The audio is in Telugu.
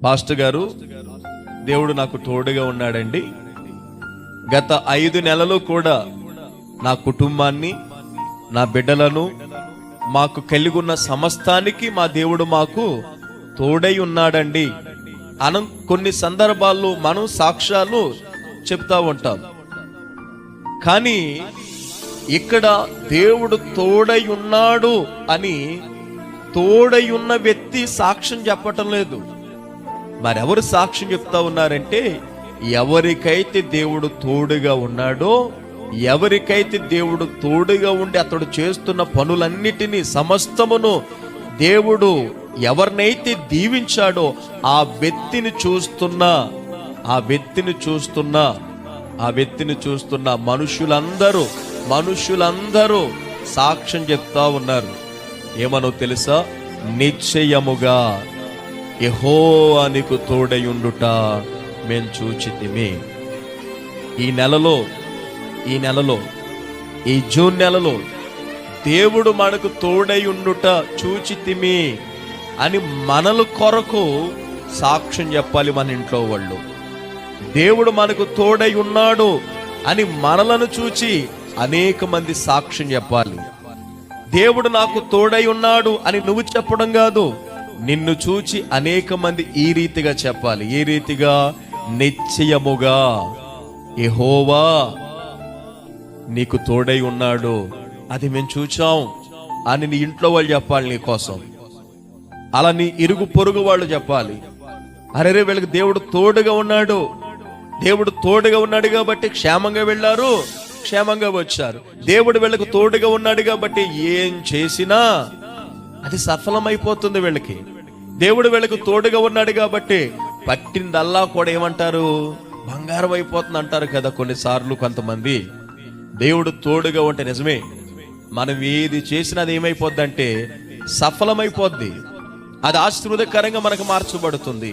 పాస్టర్ గారు, దేవుడు నాకు తోడుగా ఉన్నాడండి. గత 5 నెలలు కూడా నా కుటుంబాన్ని, నా బిడ్డలను, మాకు కలిగి ఉన్న సమస్తానికి మా దేవుడు మాకు తోడై ఉన్నాడండి కొన్ని సందర్భాల్లో మనం సాక్ష్యాలు చెప్తా ఉంటాం. కానీ ఇక్కడ దేవుడు తోడై ఉన్నాడు అని తోడై ఉన్న వ్యక్తి సాక్ష్యం చెప్పటం లేదు. మరెవరు సాక్ష్యం చెప్తా ఉన్నారంటే, ఎవరికైతే దేవుడు తోడుగా ఉన్నాడో, ఎవరికైతే దేవుడు తోడుగా ఉండి అతడు చేస్తున్న పనులన్నిటినీ సమస్తమును దేవుడు ఎవరినైతే దీవించాడో ఆ వ్యక్తిని చూస్తున్న మనుషులందరూ సాక్ష్యం చెప్తా ఉన్నారు. ఏమనో తెలుసా? నిశ్చయముగా యెహోవా నీకు తోడయుండుట మేము చూచితిమి. ఈ నెలలో ఈ జూన్ నెలలో దేవుడు మనకు తోడయుండుట చూచితిమి అని మనల కొరకు సాక్ష్యం చెప్పాలి. మన ఇంట్లో వాళ్ళు దేవుడు మనకు తోడై ఉన్నాడు అని మనలను చూచి అనేక మంది సాక్ష్యం చెప్పాలి. దేవుడు నాకు తోడై ఉన్నాడు అని నువ్వు చెప్పడం కాదు, నిన్ను చూచి అనేక మంది ఈ రీతిగా చెప్పాలి. ఏ రీతిగా? నిశ్చయముగా యెహోవా నీకు తోడై ఉన్నాడు, అది మేము చూచాం అని నీ ఇంట్లో వాళ్ళు చెప్పాలి నీ కోసం. అలా నీ ఇరుగు పొరుగు వాళ్ళు చెప్పాలి. అరే వీళ్ళకి దేవుడు తోడుగా ఉన్నాడు, దేవుడు తోడుగా ఉన్నాడు కాబట్టి క్షేమంగా వెళ్ళారు, క్షేమంగా వచ్చారు. దేవుడు వీళ్ళకు తోడుగా ఉన్నాడు కాబట్టి ఏం చేసినా అది సఫలమైపోతుంది వీళ్ళకి. దేవుడు వీళ్ళకు తోడుగా ఉన్నాడు కాబట్టి పట్టిందల్లా కూడా ఏమంటారు? బంగారం అయిపోతుంది అంటారు కదా కొన్నిసార్లు కొంతమంది. దేవుడు తోడుగా ఉంటే నిజమే, మనం ఏది చేసినా అది ఏమైపోద్ది అంటే సఫలమైపోద్ది, అది ఆశీర్వాదకరంగా మనకు మార్చబడుతుంది.